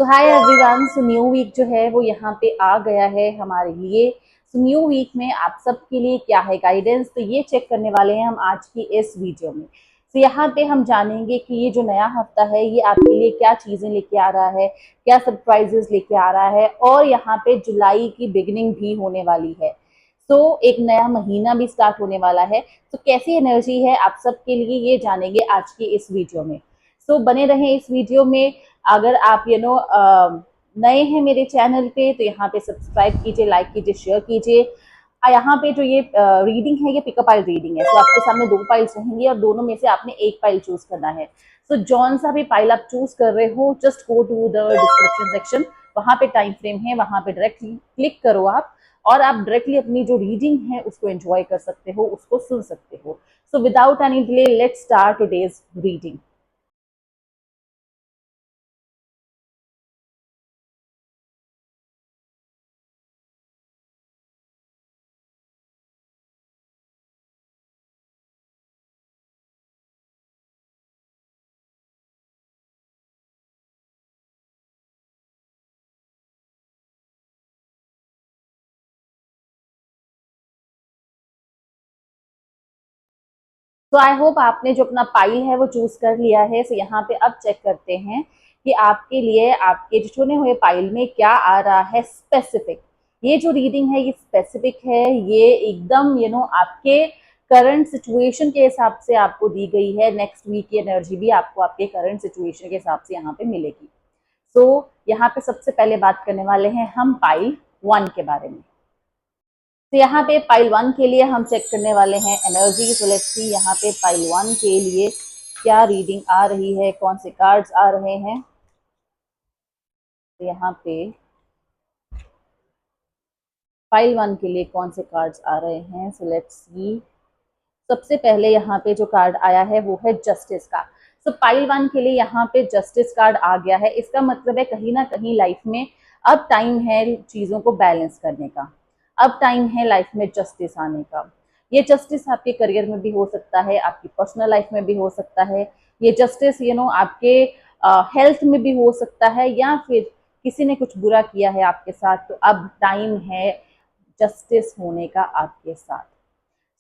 सो hi everyone. So new week जो है वो यहाँ पे आ गया है हमारे लिए। सो न्यू वीक में आप सबके लिए क्या है गाइडेंस, तो ये चेक करने वाले हैं हम आज की इस वीडियो में। तो यहाँ पे हम जानेंगे कि ये जो नया हफ्ता है ये आपके लिए क्या चीज़ें लेके आ रहा है, क्या सरप्राइजेस लेके आ रहा है, और यहाँ पे जुलाई की बिगिनिंग भी होने वाली है। तो एक नया महीना भी स्टार्ट होने वाला है। तो कैसी एनर्जी है आप सबके लिए ये जानेंगे आज की इस वीडियो में। सो बने रहें इस वीडियो में। अगर आप नए हैं मेरे चैनल पे तो यहाँ पे सब्सक्राइब कीजिए, लाइक कीजिए, शेयर कीजिए। यहाँ पे जो ये रीडिंग है ये पिकअप पाइल रीडिंग है। तो आपके सामने दो पाइल्स रहेंगी और दोनों में से आपने एक पाइल चूज करना है। तो जौन सा भी पाइल आप चूज कर रहे हो just go to the description section, वहां पे टाइम फ्रेम है, वहां पे डायरेक्टली क्लिक करो आप, और आप डायरेक्टली अपनी जो रीडिंग है उसको एंजॉय कर सकते हो, उसको सुन सकते हो। So without any delay let's start today's reading. तो आई होप आपने जो अपना पाइल है वो चूज कर लिया है। सो यहाँ पे अब चेक करते हैं कि आपके लिए आपके जो चुने हुए पाइल में क्या आ रहा है स्पेसिफिक। ये जो रीडिंग है ये स्पेसिफिक है, ये एकदम आपके करंट सिचुएशन के हिसाब से आपको दी गई है। नेक्स्ट वीक की एनर्जी भी आपको आपके करंट सिचुएशन के हिसाब से यहाँ पे मिलेगी। सो यहाँ पे सबसे पहले बात करने वाले हैं हम पाइल 1 के बारे में। तो यहाँ पे पाइल 1 के लिए हम चेक करने वाले हैं एनर्जी। तो लेट्स सी यहाँ पे पाइल 1 के लिए क्या रीडिंग आ रही है, कौन से कार्ड्स आ रहे हैं। तो यहाँ पे पाइल 1 के लिए कौन से कार्ड्स आ रहे हैं, सो लेट्स सी। सबसे पहले यहाँ पे जो कार्ड आया है वो है जस्टिस का। तो पाइल 1 के लिए यहाँ पे जस्टिस कार्ड आ गया है। इसका मतलब है कहीं ना कहीं लाइफ में अब टाइम है चीजों को बैलेंस करने का, अब टाइम है लाइफ में जस्टिस आने का। ये जस्टिस आपके करियर में भी हो सकता है, आपकी पर्सनल लाइफ में भी हो सकता है। ये जस्टिस आपके हेल्थ में भी हो सकता है, या फिर किसी ने कुछ बुरा किया है आपके साथ, तो अब टाइम है जस्टिस होने का आपके साथ।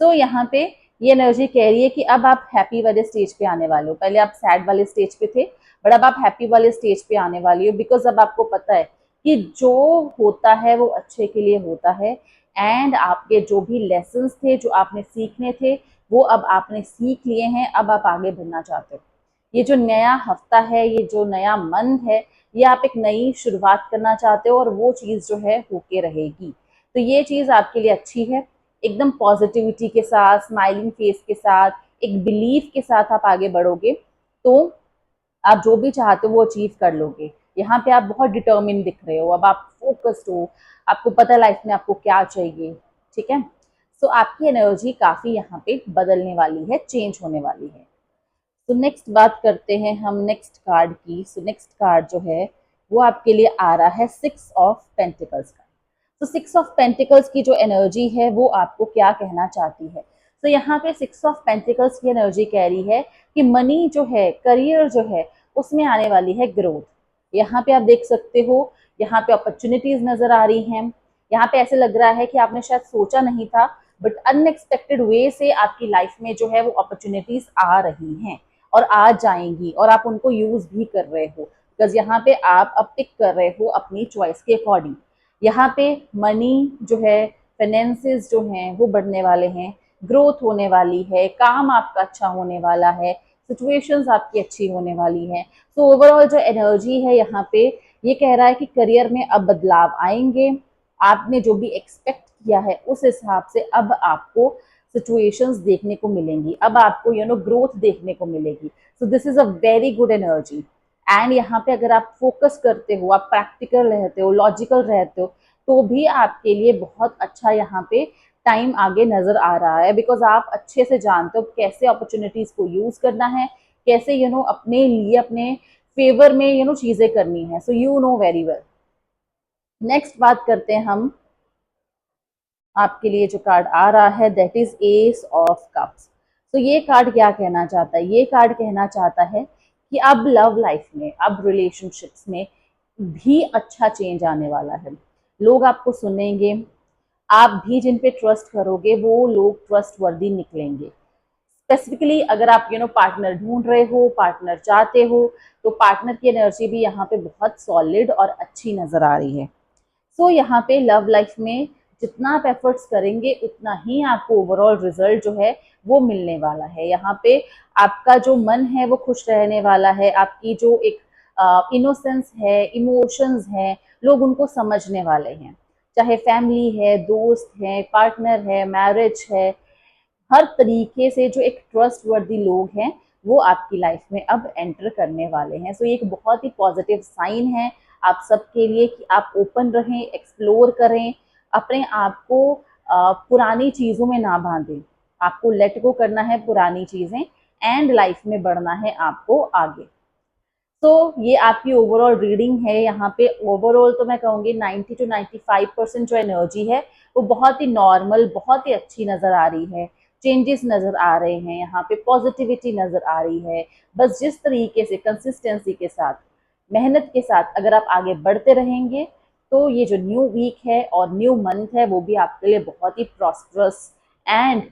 सो यहाँ पे ये एनर्जी कह रही है कि अब आप हैप्पी वाले स्टेज पे आने वाले हो। पहले आप सैड वाले स्टेज पे थे, बट अब आप हैप्पी वाले स्टेज पे आने वाली हो, बिकॉज अब आपको पता है कि जो होता है वो अच्छे के लिए होता है। एंड आपके जो भी लेसन्स थे जो आपने सीखने थे वो अब आपने सीख लिए हैं, अब आप आगे बढ़ना चाहते हो। ये जो नया हफ्ता है, ये जो नया मंथ है, ये आप एक नई शुरुआत करना चाहते हो और वो चीज़ जो है होके रहेगी। तो ये चीज़ आपके लिए अच्छी है। एकदम पॉजिटिविटी के साथ, स्माइलिंग फेस के साथ, एक बिलीफ के साथ आप आगे बढ़ोगे तो आप जो भी चाहते हो वो अचीव कर लोगे। यहाँ पे आप बहुत डिटर्मिन दिख रहे हो, अब आप फोकस्ड हो, आपको पता है लाइफ में आपको क्या चाहिए। ठीक है। सो आपकी एनर्जी काफी यहाँ पे बदलने वाली है, चेंज होने वाली है। तो नेक्स्ट बात करते हैं हम नेक्स्ट कार्ड की। सो नेक्स्ट कार्ड जो है वो आपके लिए आ रहा है 6 ऑफ पेंटिकल्स का। तो 6 ऑफ पेंटिकल्स की जो एनर्जी है वो आपको क्या कहना चाहती है। तो यहाँ पे 6 ऑफ पेंटिकल्स की एनर्जी कह रही है कि मनी जो है, करियर जो है, उसमें आने वाली है ग्रोथ। यहाँ पे आप देख सकते हो, यहाँ पे अपॉर्चुनिटीज नजर आ रही हैं। यहाँ पे ऐसे लग रहा है कि आपने शायद सोचा नहीं था, बट अनएक्सपेक्टेड वे से आपकी लाइफ में जो है वो अपॉर्चुनिटीज आ रही हैं और आ जाएंगी, और आप उनको यूज भी कर रहे हो, बिकॉज यहाँ पे आप अब पिक कर रहे हो अपनी चॉइस के अकॉर्डिंग। यहाँ पे मनी जो है, फाइनेंसेस जो हैं वो बढ़ने वाले हैं, ग्रोथ होने वाली है, काम आपका अच्छा होने वाला है, सिचुएशंस आपकी अच्छी होने वाली हैं। तो ओवरऑल जो एनर्जी है यहाँ पे ये कह रहा है कि करियर में अब बदलाव आएंगे। आपने जो भी एक्सपेक्ट किया है उस हिसाब से अब आपको सिचुएशंस देखने को मिलेंगी, अब आपको ग्रोथ देखने को मिलेगी। So this is a very good energy. And यहाँ पे अगर आप फोकस करते हो, आप प्रैक्टिकल रहते हो, लॉजिकल रहते हो, तो भी आपके लिए बहुत अच्छा यहाँ पे टाइम आगे नजर आ रहा है, बिकॉज आप अच्छे से जानते हो कैसे अपॉर्चुनिटीज को यूज करना है, कैसे अपने लिए अपने फेवर में चीजें करनी है। So you know very well. Next बात करते हैं हम, आपके लिए जो कार्ड आ रहा है that is S of cups. तो ये कार्ड क्या कहना चाहता है, ये कार्ड कहना चाहता है कि अब लव लाइफ में, अब रिलेशनशिप्स में भी अच्छा चेंज आने वाला है। लोग आपको सुनेंगे, आप भी जिन पे ट्रस्ट करोगे वो लोग ट्रस्ट वर्दी निकलेंगे। स्पेसिफिकली अगर आप पार्टनर ढूंढ रहे हो, पार्टनर चाहते हो, तो पार्टनर की एनर्जी भी यहाँ पे बहुत सॉलिड और अच्छी नजर आ रही है। सो यहाँ पे लव लाइफ में जितना आप एफर्ट्स करेंगे उतना ही आपको ओवरऑल रिजल्ट जो है वो मिलने वाला है। यहाँ पे आपका जो मन है वो खुश रहने वाला है, आपकी जो एक इनोसेंस है, इमोशंस हैं, लोग उनको समझने वाले हैं। चाहे फैमिली है, दोस्त है, पार्टनर है, मैरिज है, हर तरीके से जो एक ट्रस्ट वर्दी लोग हैं वो आपकी लाइफ में अब एंटर करने वाले हैं। सो ये एक बहुत ही पॉजिटिव साइन है आप सबके लिए कि आप ओपन रहें, एक्सप्लोर करें, अपने आप को पुरानी चीज़ों में ना बांधें। आपको लेट गो करना है पुरानी चीज़ें एंड लाइफ में बढ़ना है आपको आगे। तो ये आपकी ओवरऑल रीडिंग है। यहाँ पे ओवरऑल तो मैं कहूँगी 90 to 95% जो एनर्जी है वो बहुत ही नॉर्मल, बहुत ही अच्छी नज़र आ रही है। चेंजेस नज़र आ रहे हैं, यहाँ पे पॉजिटिविटी नज़र आ रही है। बस जिस तरीके से कंसिस्टेंसी के साथ, मेहनत के साथ अगर आप आगे बढ़ते रहेंगे तो ये जो न्यू वीक है और न्यू मंथ है वो भी आपके लिए बहुत ही प्रॉस्परस एंड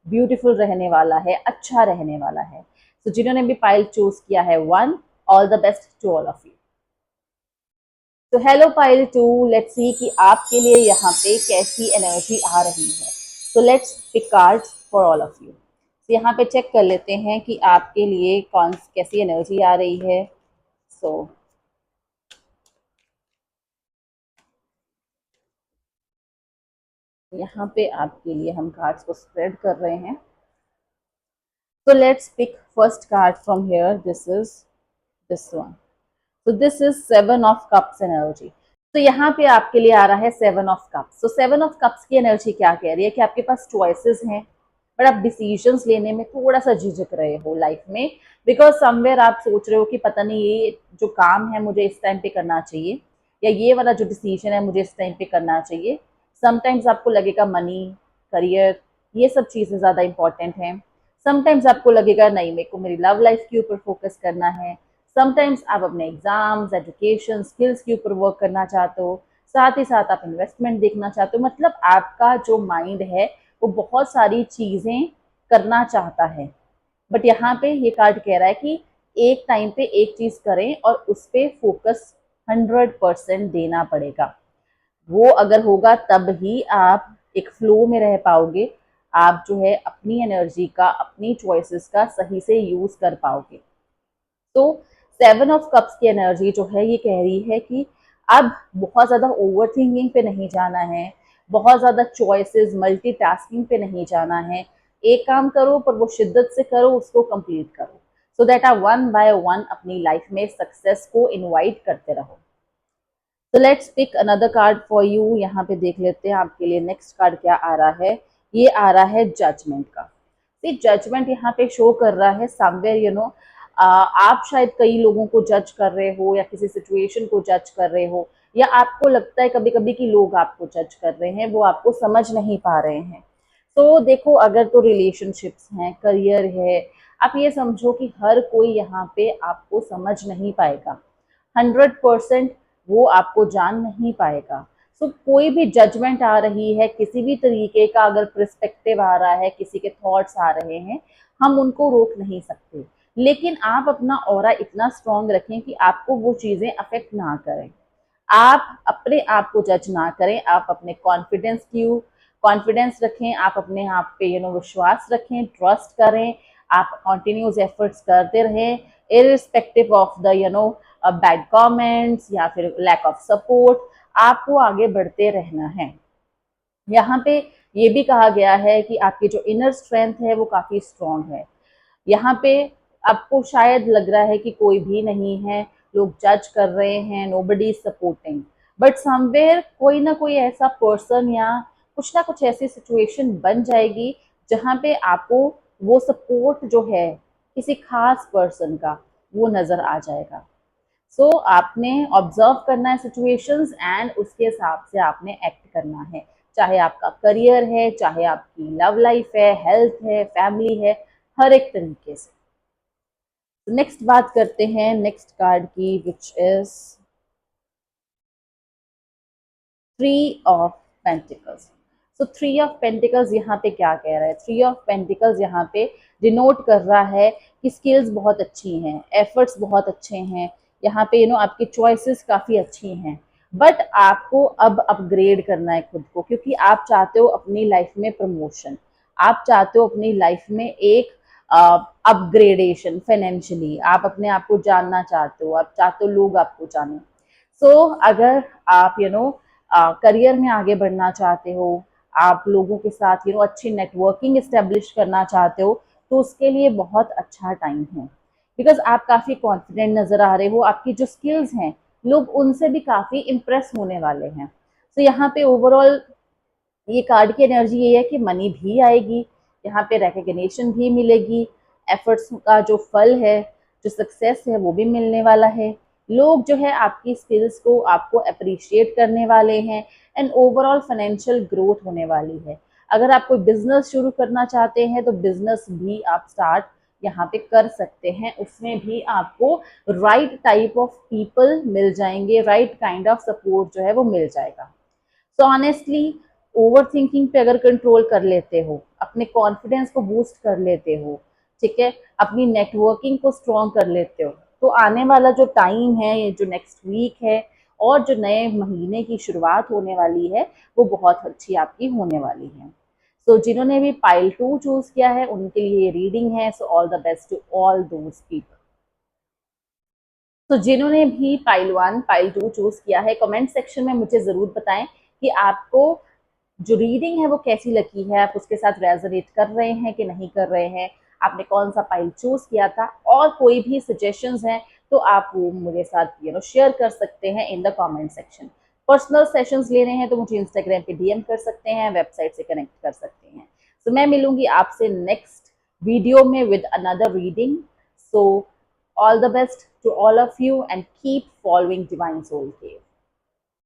ब्यूटीफुल रहने वाला है, अच्छा रहने वाला है। तो जिन्होंने भी पाइल चूज किया है, one, all the best to all of you. तो hello pile two, let's see कि आपके लिए यहाँ पे कैसी एनर्जी आ रही है। तो let's pick cards for all of you. तो यहाँ पे चेक कर लेते हैं कि आपके लिए कौन कैसी एनर्जी आ रही है। सो यहाँ पे आपके लिए हम कार्ड्स को स्प्रेड कर रहे हैं। तो let's pick first card from here, this is this one. तो this is seven of cups energy. तो यहाँ पे आपके लिए आ रहा है सेवन ऑफ कप्स। तो सेवन ऑफ कप्स की एनर्जी क्या कह रही है कि आपके पास चॉइसेस हैं, बट आप डिसीजंस लेने में थोड़ा सा झिझक रहे हो लाइफ में, बिकॉज समवेयर आप सोच रहे हो कि पता नहीं ये जो काम है मुझे इस टाइम पे करना चाहिए, या ये वाला जो डिसीजन है मुझे इस टाइम पे करना चाहिए। समटाइम्स आपको लगेगा मनी, करियर, ये सब चीज़ें ज़्यादा इंपॉर्टेंट हैं। समटाइम्स आपको लगेगा नहीं, मेरे को मेरी लव लाइफ के ऊपर फोकस करना है। समटाइम्स आप अपने एग्जाम्स, एजुकेशन, स्किल्स के ऊपर वर्क करना चाहते हो, साथ ही साथ आप इन्वेस्टमेंट देखना चाहते हो। मतलब आपका जो माइंड है वो बहुत सारी चीज़ें करना चाहता है। बट यहाँ पे ये कार्ड कह रहा है कि एक टाइम पे एक चीज़ करें और उस पर फोकस 100% देना पड़ेगा। वो अगर होगा तब ही आप एक फ्लो में रह पाओगे, आप जो है अपनी एनर्जी का, अपनी चॉइसेस का सही से यूज़ कर पाओगे। तो सेवन ऑफ कप्स की एनर्जी जो है ये कह रही है कि अब बहुत ज़्यादा ओवर थिंकिंग पे नहीं जाना है, बहुत ज़्यादा चॉइसेस, मल्टीटास्किंग पे नहीं जाना है। एक काम करो पर वो शिद्दत से करो, उसको कंप्लीट करो, सो दैट आप वन बाय वन अपनी लाइफ में सक्सेस को इनवाइट करते रहो। तो let's pick another card for you. यहाँ पे देख लेते हैं आपके लिए नेक्स्ट कार्ड क्या आ रहा है। ये आ रहा है जजमेंट का। जजमेंट यहाँ पे शो कर रहा है समवेयर आप शायद कई लोगों को जज कर रहे हो या किसी सिचुएशन को जज कर रहे हो, या आपको लगता है कभी कभी कि लोग आपको जज कर रहे हैं, वो आपको समझ नहीं पा रहे हैं। तो देखो, अगर तो रिलेशनशिप्स हैं, करियर है, आप ये समझो कि हर कोई यहाँ पे आपको समझ नहीं पाएगा, 100% वो आपको जान नहीं पाएगा। सो कोई भी जजमेंट आ रही है, किसी भी तरीके का अगर पर्सपेक्टिव आ रहा है, किसी के थॉट्स आ रहे हैं, हम उनको रोक नहीं सकते। लेकिन आप अपना ऑरा इतना स्ट्रांग रखें कि आपको वो चीज़ें अफेक्ट ना करें। आप अपने आप को जज ना करें, आप अपने कॉन्फिडेंस रखें, आप अपने आप पे विश्वास रखें, ट्रस्ट करें, आप कंटिन्यूस एफर्ट्स करते रहें, irrespective of the bad comments या फिर लैक ऑफ सपोर्ट, आपको आगे बढ़ते रहना है। यहाँ पे ये भी कहा गया है कि आपकी जो इनर स्ट्रेंथ है वो काफ़ी स्ट्रांग है। यहाँ पे आपको शायद लग रहा है कि कोई भी नहीं है, लोग जज कर रहे हैं, nobody is supporting, but somewhere कोई ना कोई ऐसा पर्सन या कुछ ना कुछ ऐसी सिचुएशन बन जाएगी जहाँ पे आपको वो सपोर्ट जो है किसी खास पर्सन का वो नज़र आ जाएगा। सो आपने ऑब्जर्व करना है सिचुएशंस एंड उसके हिसाब से आपने एक्ट करना है। चाहे आपका करियर है, चाहे आपकी लव लाइफ है, हेल्थ है, फैमिली है, हर एक तरीके से। नेक्स्ट बात करते हैं नेक्स्ट कार्ड की, which is three of pentacles. So three of pentacles यहाँ पे क्या कह रहा है? थ्री ऑफ पेंटिकल्स यहाँ पे डिनोट कर रहा है कि स्किल्स बहुत अच्छी हैं, एफर्ट्स बहुत अच्छे हैं, यहाँ पे आपकी चॉइसेस काफ़ी अच्छी हैं, बट आपको अब अपग्रेड करना है खुद को, क्योंकि आप चाहते हो अपनी लाइफ में प्रमोशन, आप चाहते हो अपनी लाइफ में एक अपग्रेडेशन फाइनेंशियली, आप अपने आप को जानना चाहते हो, आप चाहते हो लोग आपको जाने। सो अगर आप करियर में आगे बढ़ना चाहते हो, आप लोगों के साथ अच्छी नेटवर्किंग इस्टेब्लिश करना चाहते हो, तो उसके लिए बहुत अच्छा टाइम है, बिकॉज आप काफ़ी कॉन्फिडेंट नज़र आ रहे हो, आपकी जो स्किल्स हैं लोग उनसे भी काफ़ी इम्प्रेस होने वाले हैं। तो यहाँ पे ओवरऑल ये कार्ड की एनर्जी ये है कि मनी भी आएगी, यहाँ पे रिकग्निशन भी मिलेगी, एफर्ट्स का जो फल है, जो सक्सेस है वो भी मिलने वाला है, लोग जो है आपकी स्किल्स को आपको अप्रिशिएट करने वाले हैं, एंड ओवरऑल फाइनेंशियल ग्रोथ होने वाली है। अगर आप कोई बिजनेस शुरू करना चाहते हैं तो बिजनेस भी आप स्टार्ट यहाँ पे कर सकते हैं, उसमें भी आपको राइट टाइप ऑफ पीपल मिल जाएंगे, राइट काइंड ऑफ सपोर्ट जो है वो मिल जाएगा। सो ऑनेस्टली ओवर थिंकिंग पे अगर कंट्रोल कर लेते हो, अपने कॉन्फिडेंस को बूस्ट कर लेते हो, ठीक है, अपनी नेटवर्किंग को स्ट्रॉन्ग कर लेते हो, तो आने वाला जो टाइम है, ये जो नेक्स्ट वीक है और जो नए महीने की शुरुआत होने वाली है, वो बहुत अच्छी आपकी होने वाली है। सो जिन्होंने भी पाइल 2 चूज किया है उनके लिए ये रीडिंग है। So all the best to all those people. तो जिन्होंने भी पाइल 1 पाइल 2 चूज किया है, कमेंट सेक्शन में मुझे जरूर बताएं कि आपको जो रीडिंग है वो कैसी लगी है, आप उसके साथ रेजोनेट कर रहे हैं कि नहीं कर रहे हैं, आपने कौन सा पाइल चूज किया था, और कोई भी सजेशंस हैं तो आप वो मेरे साथ शेयर कर सकते हैं in the comment section. Personal sessions ले रहे हैं तो मुझे इंस्टाग्राम पे डीएम कर सकते हैं, वेबसाइट से कनेक्ट कर सकते हैं। तो मैं मिलूंगी आपसे नेक्स्ट वीडियो में with another reading. So all the best to all of you and keep following Divine Soul Cave.